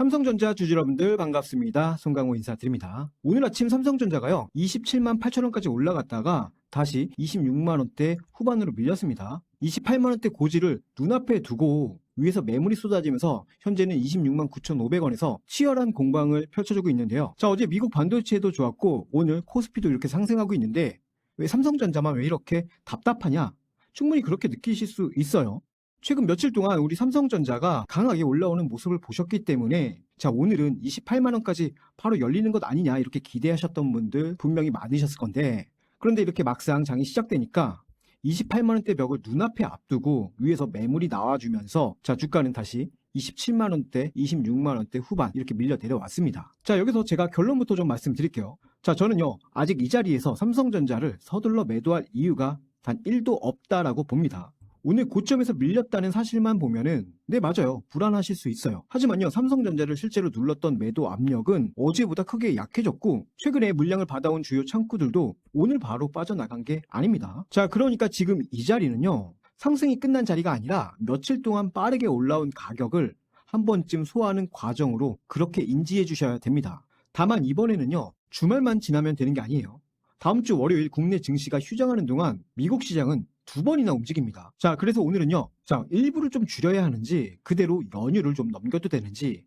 삼성전자 주주 여러분들 반갑습니다. 송강호 인사드립니다. 오늘 아침 삼성전자가요 27만 8천 원까지 올라갔다가 다시 26만 원대 후반으로 밀렸습니다. 28만 원대 고지를 눈앞에 두고 위에서 매물이 쏟아지면서 현재는 26만 9,500원에서 치열한 공방을 펼쳐주고 있는데요. 자, 어제 미국 반도체도 좋았고 오늘 코스피도 이렇게 상승하고 있는데 왜 삼성전자만 왜 이렇게 답답하냐? 충분히 그렇게 느끼실 수 있어요. 최근 며칠 동안 우리 삼성전자가 강하게 올라오는 모습을 보셨기 때문에 자, 오늘은 28만 원까지 바로 열리는 것 아니냐 이렇게 기대하셨던 분들 분명히 많으셨을 건데, 그런데 이렇게 막상 장이 시작되니까 28만 원대 벽을 눈앞에 앞두고 위에서 매물이 나와주면서 자, 주가는 다시 27만 원대, 26만 원대 후반 이렇게 밀려 내려왔습니다. 자, 여기서 제가 결론부터 좀 말씀드릴게요. 자, 저는요 아직 이 자리에서 삼성전자를 서둘러 매도할 이유가 단 1도 없다라고 봅니다. 오늘 고점에서 밀렸다는 사실만 보면은 네, 맞아요, 불안하실 수 있어요. 하지만요, 삼성전자를 실제로 눌렀던 매도 압력은 어제보다 크게 약해졌고 최근에 물량을 받아온 주요 창구들도 오늘 바로 빠져나간 게 아닙니다. 자, 그러니까 지금 이 자리는요 상승이 끝난 자리가 아니라 며칠 동안 빠르게 올라온 가격을 한 번쯤 소화하는 과정으로 그렇게 인지해 주셔야 됩니다. 다만 이번에는요 주말만 지나면 되는 게 아니에요. 다음 주 월요일 국내 증시가 휴장하는 동안 미국 시장은 두 번이나 움직입니다. 자, 그래서 오늘은요, 자, 일부를 좀 줄여야 하는지, 그대로 연휴를 좀 넘겨도 되는지,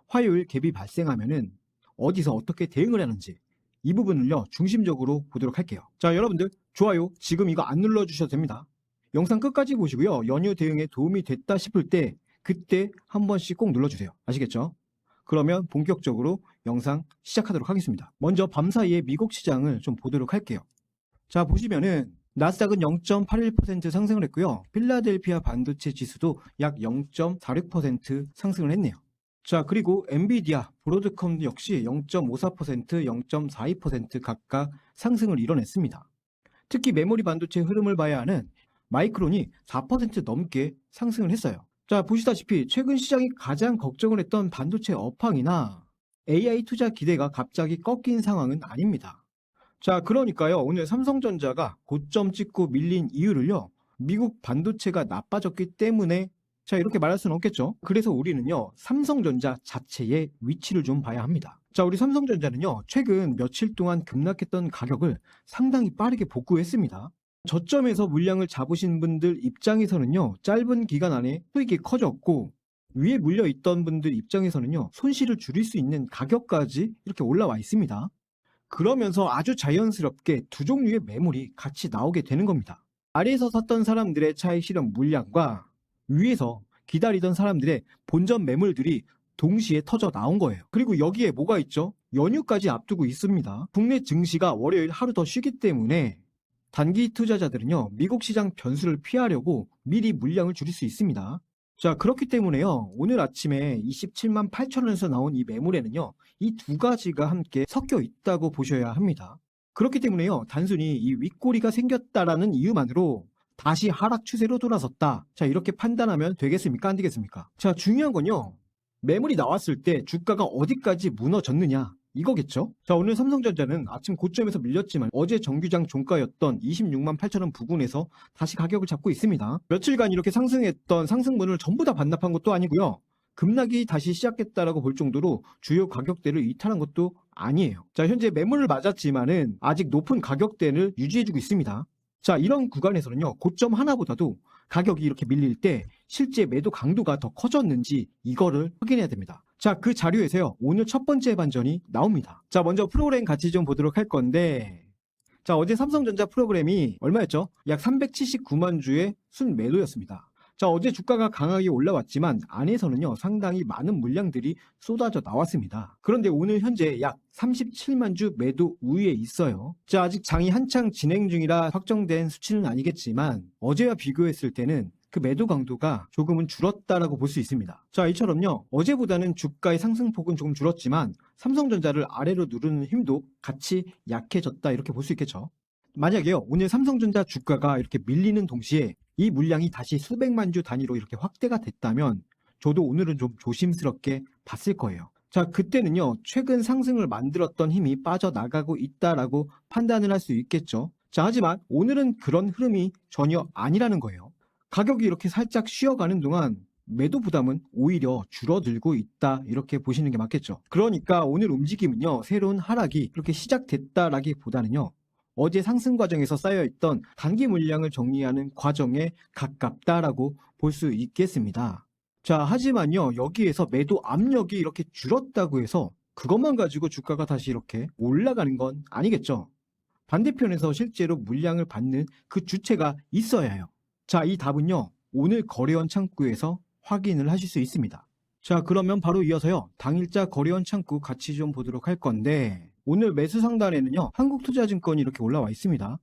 화요일 갭이 발생하면은 어디서 어떻게 대응을 하는지, 이 부분을요, 중심적으로 보도록 할게요. 자, 여러분들, 좋아요, 지금 이거 안 눌러주셔도 됩니다. 영상 끝까지 보시고요, 연휴 대응에 도움이 됐다 싶을 때, 그때 한 번씩 꼭 눌러주세요. 아시겠죠? 그러면 본격적으로 영상 시작하도록 하겠습니다. 먼저 밤사이에 미국 시장을 좀 보도록 할게요. 자, 보시면은 나스닥은 0.81% 상승을 했고요. 필라델피아 반도체 지수도 약 0.46% 상승을 했네요. 자, 그리고 엔비디아, 브로드컴 역시 0.54%, 0.42% 각각 상승을 이뤄냈습니다. 특히 메모리 반도체 흐름을 봐야 하는 마이크론이 4% 넘게 상승을 했어요. 자, 보시다시피 최근 시장이 가장 걱정을 했던 반도체 업황이나 AI 투자 기대가 갑자기 꺾인 상황은 아닙니다. 자, 그러니까요, 오늘 삼성전자가 고점 찍고 밀린 이유를요, 미국 반도체가 나빠졌기 때문에 자, 이렇게 말할 수는 없겠죠. 그래서 우리는요 삼성전자 자체의 위치를 좀 봐야 합니다. 자, 우리 삼성전자는요 최근 며칠 동안 급락했던 가격을 상당히 빠르게 복구했습니다. 저점에서 물량을 잡으신 분들 입장에서는요 짧은 기간 안에 수익이 커졌고, 위에 물려있던 분들 입장에서는요 손실을 줄일 수 있는 가격까지 이렇게 올라와 있습니다. 그러면서 아주 자연스럽게 두 종류의 매물이 같이 나오게 되는 겁니다. 아래에서 샀던 사람들의 차익 실현 물량과 위에서 기다리던 사람들의 본전 매물들이 동시에 터져 나온 거예요. 그리고 여기에 뭐가 있죠? 연휴까지 앞두고 있습니다. 국내 증시가 월요일 하루 더 쉬기 때문에 단기 투자자들은요 미국 시장 변수를 피하려고 미리 물량을 줄일 수 있습니다. 자, 그렇기 때문에요 오늘 아침에 27만 8천 원에서 나온 이 매물에는요 이 두 가지가 함께 섞여 있다고 보셔야 합니다. 그렇기 때문에요 단순히 이 윗꼬리가 생겼다라는 이유만으로 다시 하락 추세로 돌아섰다, 자, 이렇게 판단하면 되겠습니까? 안 되겠습니까? 자, 중요한 건요 매물이 나왔을 때 주가가 어디까지 무너졌느냐 이거겠죠. 자, 오늘 삼성전자는 아침 고점에서 밀렸지만 어제 정규장 종가였던 26만 8천 원 부근에서 다시 가격을 잡고 있습니다. 며칠간 이렇게 상승했던 상승분을 전부 다 반납한 것도 아니고요, 급락이 다시 시작했다라고 볼 정도로 주요 가격대를 이탈한 것도 아니에요. 자, 현재 매물을 맞았지만은 아직 높은 가격대를 유지해주고 있습니다. 자, 이런 구간에서는요 고점 하나보다도 가격이 이렇게 밀릴 때 실제 매도 강도가 더 커졌는지 이거를 확인해야 됩니다. 자, 그 자료에서요 오늘 첫 번째 반전이 나옵니다. 자, 먼저 프로그램 같이 좀 보도록 할 건데, 자, 어제 삼성전자 프로그램이 얼마였죠? 약 379만 주의 순매도였습니다. 자, 어제 주가가 강하게 올라왔지만 안에서는요 상당히 많은 물량들이 쏟아져 나왔습니다. 그런데 오늘 현재 약 37만 주 매도 우위에 있어요. 자, 아직 장이 한창 진행 중이라 확정된 수치는 아니겠지만 어제와 비교했을 때는 그 매도 강도가 조금은 줄었다라고 볼 수 있습니다. 자, 이처럼요 어제보다는 주가의 상승폭은 조금 줄었지만 삼성전자를 아래로 누르는 힘도 같이 약해졌다 이렇게 볼 수 있겠죠. 만약에요 오늘 삼성전자 주가가 이렇게 밀리는 동시에 이 물량이 다시 수백만 주 단위로 이렇게 확대가 됐다면 저도 오늘은 좀 조심스럽게 봤을 거예요. 자, 그때는요 최근 상승을 만들었던 힘이 빠져나가고 있다라고 판단을 할 수 있겠죠. 자, 하지만 오늘은 그런 흐름이 전혀 아니라는 거예요. 가격이 이렇게 살짝 쉬어가는 동안 매도 부담은 오히려 줄어들고 있다 이렇게 보시는 게 맞겠죠. 그러니까 오늘 움직임은요 새로운 하락이 이렇게 시작됐다라기보다는요 어제 상승 과정에서 쌓여있던 단기 물량을 정리하는 과정에 가깝다라고 볼 수 있겠습니다. 자, 하지만요 여기에서 매도 압력이 이렇게 줄었다고 해서 그것만 가지고 주가가 다시 이렇게 올라가는 건 아니겠죠. 반대편에서 실제로 물량을 받는 그 주체가 있어야 해요. 자, 이 답은요 오늘 거래원 창구에서 확인을 하실 수 있습니다. 자, 그러면 바로 이어서요 당일자 거래원 창구 같이 좀 보도록 할 건데, 오늘 매수 상단에는요 한국투자증권이 이렇게 올라와 있습니다.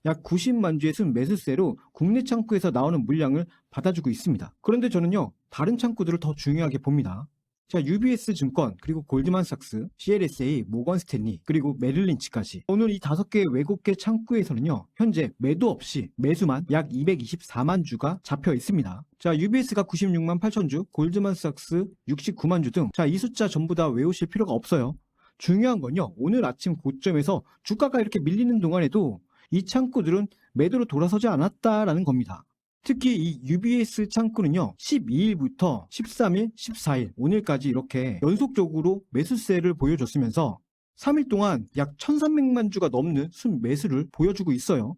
약 90만 주의 순 매수세로 국내 창구에서 나오는 물량을 받아주고 있습니다. 그런데 저는요 다른 창구들을 더 중요하게 봅니다. 자, UBS 증권, 그리고 골드만삭스, CLSA, 모건스탠리, 그리고 메릴린치까지 오늘 이 5개의 외국계 창구에서는요 현재 매도 없이 매수만 약 224만 주가 잡혀 있습니다. 자, UBS가 96만 8천 주, 골드만삭스 69만 주 등, 자, 이 숫자 전부 다 외우실 필요가 없어요. 중요한 건요 오늘 아침 고점에서 주가가 이렇게 밀리는 동안에도 이 창구들은 매도로 돌아서지 않았다라는 겁니다. 특히 이 UBS 창구는요 12일부터 13일, 14일 오늘까지 이렇게 연속적으로 매수세를 보여줬으면서 3일 동안 약 1300만 주가 넘는 순매수를 보여주고 있어요.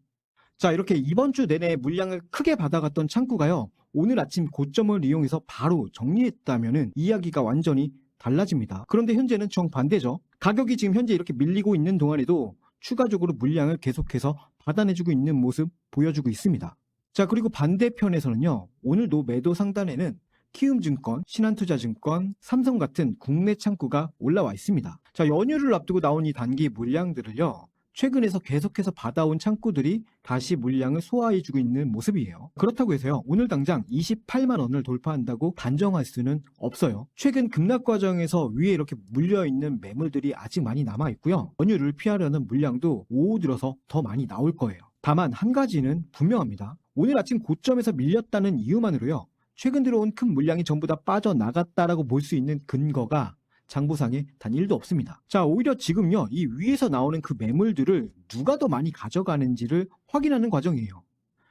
자, 이렇게 이번 주 내내 물량을 크게 받아갔던 창구가요 오늘 아침 고점을 이용해서 바로 정리했다면은 이야기가 완전히 달라집니다. 그런데 현재는 정반대죠. 가격이 지금 현재 이렇게 밀리고 있는 동안에도 추가적으로 물량을 계속해서 받아내주고 있는 모습 보여주고 있습니다. 자, 그리고 반대편에서는요 오늘도 매도 상단에는 키움증권, 신한투자증권, 삼성 같은 국내 창구가 올라와 있습니다. 자, 연휴를 앞두고 나온 이 단기 물량들을요 최근에서 계속해서 받아온 창구들이 다시 물량을 소화해주고 있는 모습이에요. 그렇다고 해서요 오늘 당장 28만 원을 돌파한다고 단정할 수는 없어요. 최근 급락 과정에서 위에 이렇게 물려있는 매물들이 아직 많이 남아있고요 연휴를 피하려는 물량도 오후 들어서 더 많이 나올 거예요. 다만 한 가지는 분명합니다. 오늘 아침 고점에서 밀렸다는 이유만으로요 최근 들어온 큰 물량이 전부 다 빠져나갔다라고 볼 수 있는 근거가 장부상에 단 1도 없습니다. 자, 오히려 지금요 이 위에서 나오는 그 매물들을 누가 더 많이 가져가는지를 확인하는 과정이에요.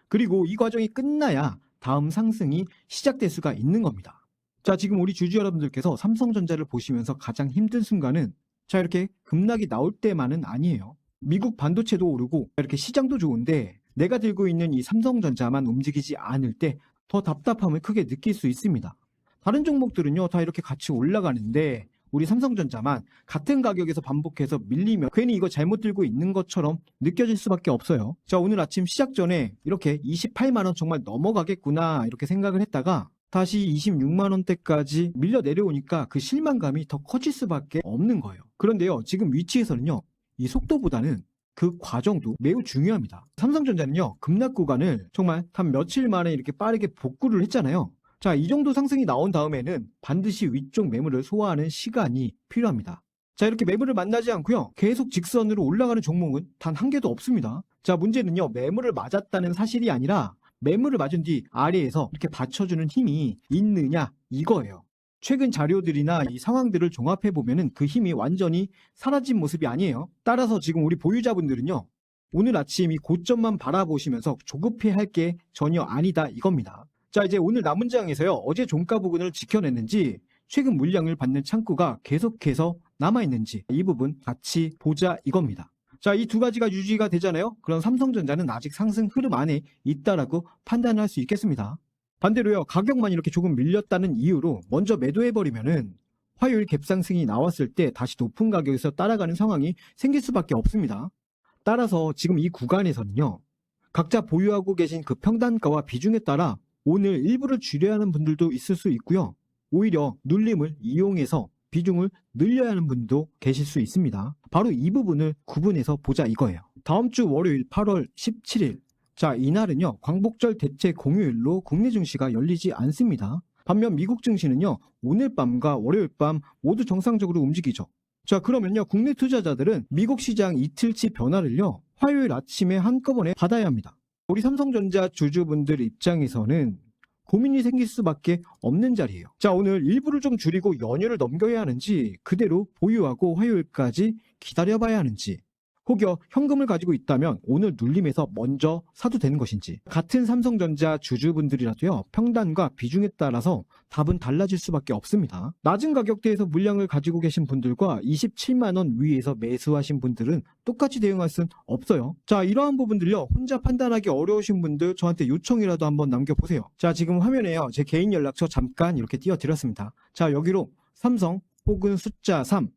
그리고 이 과정이 끝나야 다음 상승이 시작될 수가 있는 겁니다. 자, 지금 우리 주주 여러분들께서 삼성전자를 보시면서 가장 힘든 순간은 자 이렇게 급락이 나올 때만은 아니에요. 미국 반도체도 오르고 이렇게 시장도 좋은데 내가 들고 있는 이 삼성전자만 움직이지 않을 때 더 답답함을 크게 느낄 수 있습니다. 다른 종목들은요 다 이렇게 같이 올라가는데 우리 삼성전자만 같은 가격에서 반복해서 밀리면 괜히 이거 잘못 들고 있는 것처럼 느껴질 수밖에 없어요. 자, 오늘 아침 시작 전에 이렇게 28만 원 정말 넘어가겠구나 이렇게 생각을 했다가 다시 26만 원대까지 밀려 내려오니까 그 실망감이 더 커질 수밖에 없는 거예요. 그런데요 지금 위치에서는요 이 속도보다는 그 과정도 매우 중요합니다. 삼성전자는요 급락 구간을 정말 단 며칠 만에 이렇게 빠르게 복구를 했잖아요. 자, 이 정도 상승이 나온 다음에는 반드시 위쪽 매물을 소화하는 시간이 필요합니다. 자, 이렇게 매물을 만나지 않고요 계속 직선으로 올라가는 종목은 단 한 개도 없습니다. 자, 문제는요 매물을 맞았다는 사실이 아니라 매물을 맞은 뒤 아래에서 이렇게 받쳐주는 힘이 있느냐 이거예요. 최근 자료들이나 이 상황들을 종합해 보면은 그 힘이 완전히 사라진 모습이 아니에요. 따라서 지금 우리 보유자분들은요 오늘 아침 이 고점만 바라보시면서 조급해 할 게 전혀 아니다 이겁니다. 자, 이제 오늘 남은 장에서요 어제 종가 부근을 지켜냈는지 최근 물량을 받는 창구가 계속해서 남아있는지 이 부분 같이 보자 이겁니다. 자, 이 두 가지가 유지가 되잖아요. 그럼 삼성전자는 아직 상승 흐름 안에 있다라고 판단할 수 있겠습니다. 반대로요 가격만 이렇게 조금 밀렸다는 이유로 먼저 매도해버리면은 화요일 갭상승이 나왔을 때 다시 높은 가격에서 따라가는 상황이 생길 수밖에 없습니다. 따라서 지금 이 구간에서는요 각자 보유하고 계신 그 평단가와 비중에 따라 오늘 일부를 줄여야 하는 분들도 있을 수 있고요 오히려 눌림을 이용해서 비중을 늘려야 하는 분도 계실 수 있습니다. 바로 이 부분을 구분해서 보자 이거예요. 다음 주 월요일 8월 17일 자, 이날은요 광복절 대체 공휴일로 국내 증시가 열리지 않습니다. 반면 미국 증시는요 오늘 밤과 월요일 밤 모두 정상적으로 움직이죠. 자, 그러면요 국내 투자자들은 미국 시장 이틀치 변화를요 화요일 아침에 한꺼번에 받아야 합니다. 우리 삼성전자 주주분들 입장에서는 고민이 생길 수밖에 없는 자리예요. 자, 오늘 일부를 좀 줄이고 연휴를 넘겨야 하는지 그대로 보유하고 화요일까지 기다려봐야 하는지, 혹여 현금을 가지고 있다면 오늘 눌림에서 먼저 사도 되는 것인지, 같은 삼성전자 주주분들이라도요, 평단과 비중에 따라서 답은 달라질 수밖에 없습니다. 낮은 가격대에서 물량을 가지고 계신 분들과 27만 원 위에서 매수하신 분들은 똑같이 대응할 수는 없어요. 자, 이러한 부분들요, 혼자 판단하기 어려우신 분들 저한테 요청이라도 한번 남겨보세요. 자, 지금 화면에요, 제 개인 연락처 잠깐 이렇게 띄워드렸습니다. 자, 여기로 삼성 혹은 숫자 3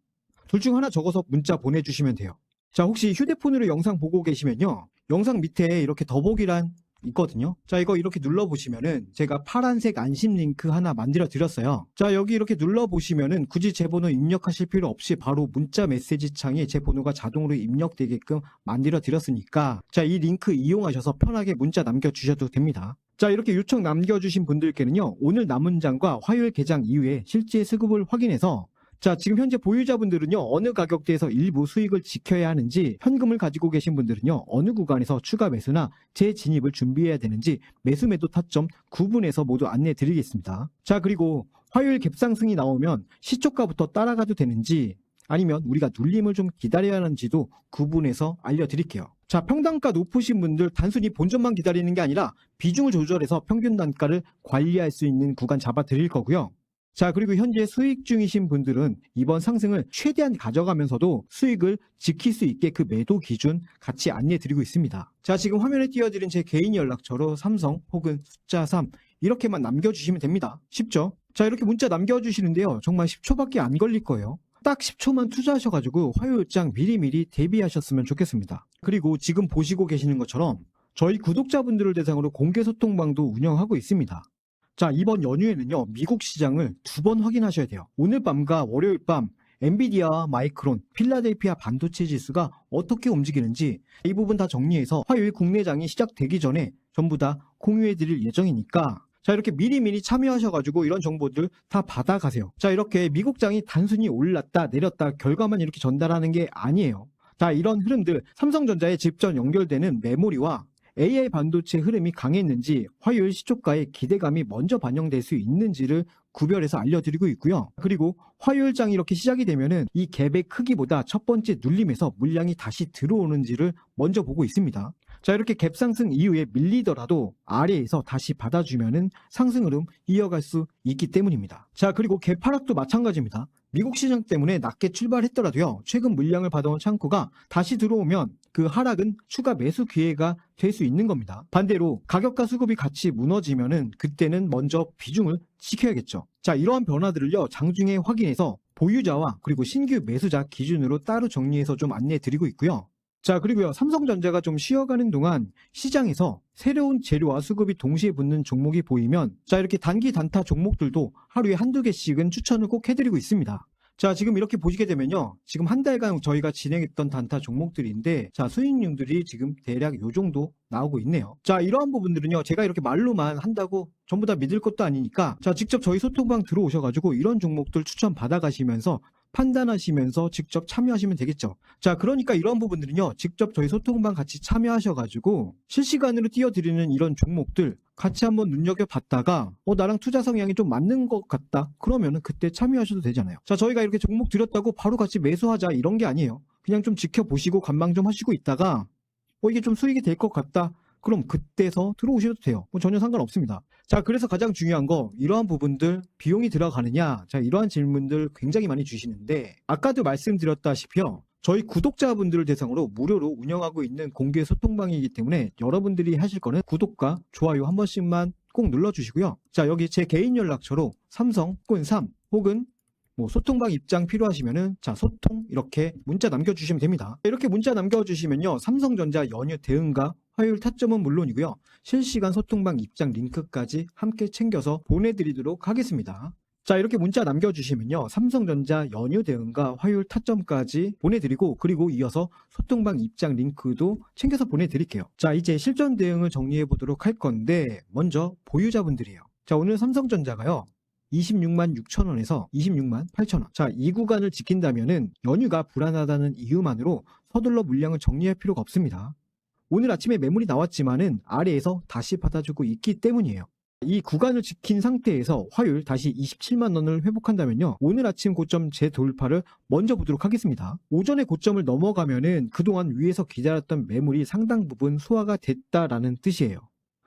둘 중 하나 적어서 문자 보내주시면 돼요. 자, 혹시 휴대폰으로 영상 보고 계시면요, 영상 밑에 이렇게 더보기란 있거든요. 자, 이거 이렇게 눌러보시면은 제가 파란색 안심 링크 하나 만들어 드렸어요. 자, 여기 이렇게 눌러보시면은 굳이 제 번호 입력하실 필요 없이 바로 문자 메시지 창에 제 번호가 자동으로 입력되게끔 만들어 드렸으니까, 자, 이 링크 이용하셔서 편하게 문자 남겨주셔도 됩니다. 자, 이렇게 요청 남겨주신 분들께는요, 오늘 남은 장과 화요일 개장 이후에 실제 수급을 확인해서, 자, 지금 현재 보유자분들은요, 어느 가격대에서 일부 수익을 지켜야 하는지, 현금을 가지고 계신 분들은요, 어느 구간에서 추가 매수나 재진입을 준비해야 되는지 매수 매도 타점 구분해서 모두 안내해 드리겠습니다. 자, 그리고 화요일 갭상승이 나오면 시초가부터 따라가도 되는지, 아니면 우리가 눌림을 좀 기다려야 하는지도 구분해서 알려드릴게요. 자, 평단가 높으신 분들 단순히 본전만 기다리는 게 아니라 비중을 조절해서 평균 단가를 관리할 수 있는 구간 잡아 드릴 거고요. 자, 그리고 현재 수익 중이신 분들은 이번 상승을 최대한 가져가면서도 수익을 지킬 수 있게 그 매도 기준 같이 안내해 드리고 있습니다. 자, 지금 화면에 띄워드린 제 개인 연락처로 삼성 혹은 숫자 3 이렇게만 남겨주시면 됩니다. 쉽죠? 자, 이렇게 문자 남겨주시는데요, 정말 10초밖에 안 걸릴 거예요. 딱 10초만 투자하셔가지고 화요일장 미리미리 대비하셨으면 좋겠습니다. 그리고 지금 보시고 계시는 것처럼 저희 구독자분들을 대상으로 공개 소통방도 운영하고 있습니다. 자, 이번 연휴에는요, 미국 시장을 2번 확인하셔야 돼요. 오늘 밤과 월요일 밤 엔비디아와 마이크론, 필라델피아 반도체 지수가 어떻게 움직이는지 이 부분 다 정리해서 화요일 국내장이 시작되기 전에 전부 다 공유해 드릴 예정이니까, 자, 이렇게 미리미리 참여하셔가지고 이런 정보들 다 받아가세요. 자, 이렇게 미국장이 단순히 올랐다 내렸다 결과만 이렇게 전달하는 게 아니에요. 자, 이런 흐름들, 삼성전자에 직접 연결되는 메모리와 AI 반도체 흐름이 강했는지, 화요일 시초가에 기대감이 먼저 반영될 수 있는지를 구별해서 알려드리고 있고요. 그리고 화요일장이 이렇게 시작이 되면은 이 갭의 크기보다 첫 번째 눌림에서 물량이 다시 들어오는지를 먼저 보고 있습니다. 자, 이렇게 갭 상승 이후에 밀리더라도 아래에서 다시 받아주면은 상승 흐름 이어갈 수 있기 때문입니다. 자, 그리고 갭 하락도 마찬가지입니다. 미국 시장 때문에 낮게 출발했더라도요, 최근 물량을 받아온 창구가 다시 들어오면 그 하락은 추가 매수 기회가 될 수 있는 겁니다. 반대로 가격과 수급이 같이 무너지면은 그때는 먼저 비중을 지켜야겠죠. 자, 이러한 변화들을요, 장중에 확인해서 보유자와 그리고 신규 매수자 기준으로 따로 정리해서 좀 안내해 드리고 있고요. 자, 그리고요, 삼성전자가 좀 쉬어가는 동안 시장에서 새로운 재료와 수급이 동시에 붙는 종목이 보이면, 자, 이렇게 단기 단타 종목들도 하루에 한두 개씩은 추천을 꼭 해드리고 있습니다. 자, 지금 이렇게 보시게 되면요, 지금 한 달간 저희가 진행했던 단타 종목들인데, 자, 수익률들이 지금 대략 요 정도 나오고 있네요. 자, 이러한 부분들은요, 제가 이렇게 말로만 한다고 전부 다 믿을 것도 아니니까, 자, 직접 저희 소통방 들어오셔가지고 이런 종목들 추천 받아가시면서 판단하시면서 직접 참여하시면 되겠죠. 자, 그러니까 이런 부분들은요, 직접 저희 소통방 같이 참여하셔가지고 실시간으로 띄워드리는 이런 종목들 같이 한번 눈여겨봤다가 나랑 투자 성향이 좀 맞는 것 같다 그러면은 그때 참여하셔도 되잖아요. 자, 저희가 이렇게 종목 드렸다고 바로 같이 매수하자 이런 게 아니에요. 그냥 좀 지켜보시고 관망 좀 하시고 있다가 이게 좀 수익이 될 것 같다 그럼 그때서 들어오셔도 돼요. 전혀 상관없습니다. 자, 그래서 가장 중요한 거, 이러한 부분들 비용이 들어가느냐, 자, 이러한 질문들 굉장히 많이 주시는데, 아까도 말씀드렸다시피요, 저희 구독자분들을 대상으로 무료로 운영하고 있는 공개 소통방이기 때문에 여러분들이 하실 거는 구독과 좋아요 한 번씩만 꼭 눌러주시고요. 자, 여기 제 개인 연락처로 삼성 혹은 3 혹은 소통방 입장 필요하시면은, 자, 소통 이렇게 문자 남겨주시면 됩니다. 이렇게 문자 남겨주시면요, 삼성전자 연휴 대응과 화요일 타점은 물론이고요, 실시간 소통방 입장 링크까지 함께 챙겨서 보내드리도록 하겠습니다. 자, 이렇게 문자 남겨주시면요, 삼성전자 연휴 대응과 화요일 타점까지 보내드리고, 그리고 이어서 소통방 입장 링크도 챙겨서 보내드릴게요. 자, 이제 실전 대응을 정리해 보도록 할 건데, 먼저 보유자분들이에요. 자, 오늘 삼성전자가요, 26만 6천 원에서 26만 8천 원. 자, 이 구간을 지킨다면은 연휴가 불안하다는 이유만으로 서둘러 물량을 정리할 필요가 없습니다. 오늘 아침에 매물이 나왔지만은 아래에서 다시 받아주고 있기 때문이에요. 이 구간을 지킨 상태에서 화요일 다시 27만 원을 회복한다면요. 오늘 아침 고점 재돌파를 먼저 보도록 하겠습니다. 오전에 고점을 넘어가면은 그동안 위에서 기다렸던 매물이 상당 부분 소화가 됐다라는 뜻이에요.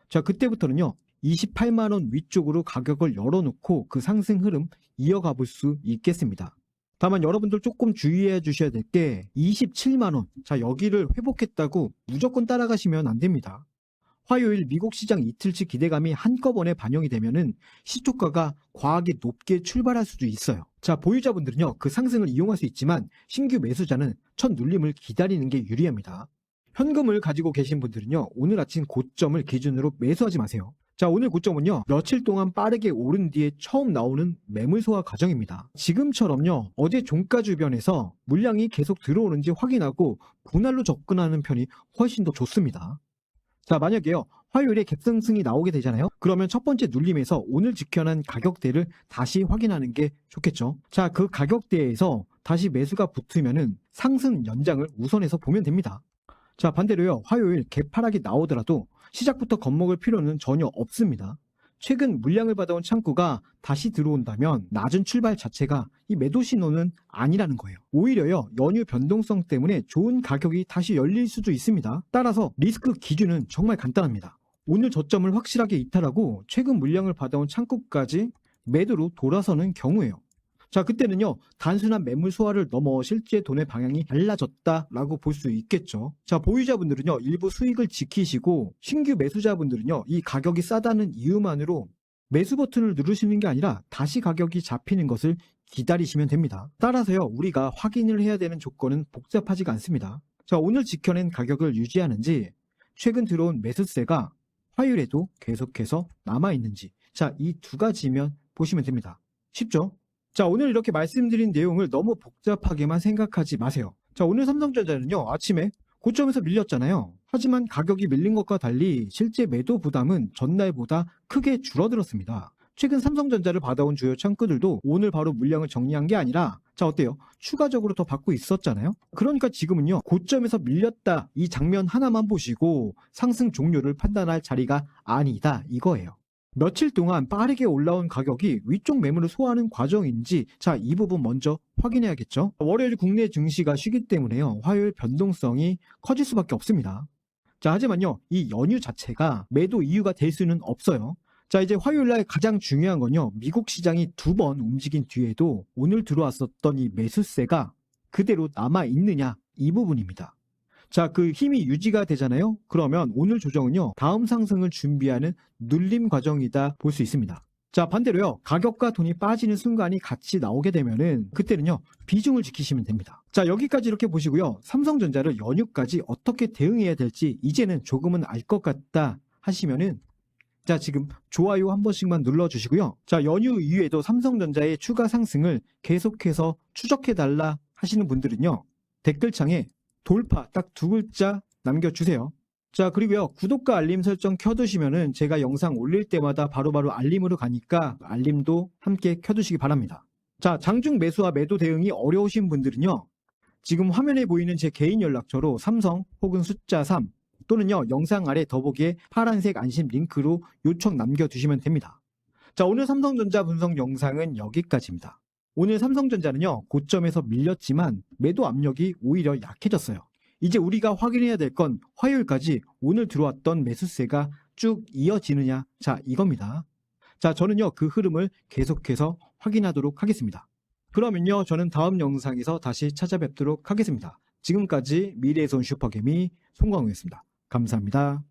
자, 그때부터는요. 28만 원 위쪽으로 가격을 열어놓고 그 상승 흐름 이어가 볼 수 있겠습니다. 다만 여러분들 조금 주의해 주셔야 될 게 27만 원. 자, 여기를 회복했다고 무조건 따라가시면 안 됩니다. 화요일 미국 시장 이틀치 기대감이 한꺼번에 반영이 되면은 시초가가 과하게 높게 출발할 수도 있어요. 자, 보유자분들은요, 그 상승을 이용할 수 있지만 신규 매수자는 첫 눌림을 기다리는 게 유리합니다. 현금을 가지고 계신 분들은요, 오늘 아침 고점을 기준으로 매수하지 마세요. 자, 오늘 고점은요, 며칠 동안 빠르게 오른 뒤에 처음 나오는 매물 소화 과정입니다. 지금처럼요, 어제 종가 주변에서 물량이 계속 들어오는지 확인하고 분할로 접근하는 편이 훨씬 더 좋습니다. 자, 만약에요, 화요일에 갭상승이 나오게 되잖아요. 그러면 첫 번째 눌림에서 오늘 지켜난 가격대를 다시 확인하는 게 좋겠죠. 자, 그 가격대에서 다시 매수가 붙으면은 상승 연장을 우선해서 보면 됩니다. 자, 반대로요, 화요일 개파락이 나오더라도 시작부터 겁먹을 필요는 전혀 없습니다. 최근 물량을 받아온 창구가 다시 들어온다면 낮은 출발 자체가 이 매도 신호는 아니라는 거예요. 오히려요, 연휴 변동성 때문에 좋은 가격이 다시 열릴 수도 있습니다. 따라서 리스크 기준은 정말 간단합니다. 오늘 저점을 확실하게 이탈하고 최근 물량을 받아온 창구까지 매도로 돌아서는 경우예요. 자, 그때는요, 단순한 매물 소화를 넘어 실제 돈의 방향이 달라졌다라고 볼 수 있겠죠. 자, 보유자분들은요, 일부 수익을 지키시고 신규 매수자분들은요, 이 가격이 싸다는 이유만으로 매수 버튼을 누르시는 게 아니라 다시 가격이 잡히는 것을 기다리시면 됩니다. 따라서요, 우리가 확인을 해야 되는 조건은 복잡하지가 않습니다. 자, 오늘 지켜낸 가격을 유지하는지, 최근 들어온 매수세가 화요일에도 계속해서 남아있는지, 자, 이 두 가지면 보시면 됩니다. 쉽죠? 자, 오늘 이렇게 말씀드린 내용을 너무 복잡하게만 생각하지 마세요. 자, 오늘 삼성전자는요, 아침에 고점에서 밀렸잖아요. 하지만 가격이 밀린 것과 달리 실제 매도 부담은 전날보다 크게 줄어들었습니다. 최근 삼성전자를 받아온 주요 창구들도 오늘 바로 물량을 정리한 게 아니라, 자, 어때요? 추가적으로 더 받고 있었잖아요. 그러니까 지금은요, 고점에서 밀렸다 이 장면 하나만 보시고 상승 종료를 판단할 자리가 아니다 이거예요. 며칠 동안 빠르게 올라온 가격이 위쪽 매물을 소화하는 과정인지, 자, 이 부분 먼저 확인해야겠죠. 월요일 국내 증시가 쉬기 때문에요, 화요일 변동성이 커질 수밖에 없습니다. 자, 하지만요, 이 연휴 자체가 매도 이유가 될 수는 없어요. 자, 이제 화요일날 가장 중요한 건요, 미국 시장이 두 번 움직인 뒤에도 오늘 들어왔었던 이 매수세가 그대로 남아있느냐, 이 부분입니다. 자, 그 힘이 유지가 되잖아요. 그러면 오늘 조정은요, 다음 상승을 준비하는 눌림 과정이다 볼 수 있습니다. 자, 반대로요, 가격과 돈이 빠지는 순간이 같이 나오게 되면은 그때는요, 비중을 지키시면 됩니다. 자, 여기까지 이렇게 보시고요, 삼성전자를 연휴까지 어떻게 대응해야 될지 이제는 조금은 알 것 같다 하시면은, 자, 지금 좋아요 한 번씩만 눌러주시고요. 자, 연휴 이후에도 삼성전자의 추가 상승을 계속해서 추적해달라 하시는 분들은요, 댓글창에 돌파 딱 두 글자 남겨주세요. 자, 그리고요, 구독과 알림 설정 켜두시면은 제가 영상 올릴 때마다 바로바로 알림으로 가니까 알림도 함께 켜두시기 바랍니다. 자, 장중 매수와 매도 대응이 어려우신 분들은요, 지금 화면에 보이는 제 개인 연락처로 삼성 혹은 숫자 3 또는요, 영상 아래 더보기에 파란색 안심 링크로 요청 남겨두시면 됩니다. 자, 오늘 삼성전자 분석 영상은 여기까지입니다. 오늘 삼성전자는요, 고점에서 밀렸지만 매도 압력이 오히려 약해졌어요. 이제 우리가 확인해야 될 건 화요일까지 오늘 들어왔던 매수세가 쭉 이어지느냐, 자, 이겁니다. 자, 저는요, 그 흐름을 계속해서 확인하도록 하겠습니다. 그러면요, 저는 다음 영상에서 다시 찾아뵙도록 하겠습니다. 지금까지 미래의 손 슈퍼개미 송광우였습니다. 감사합니다.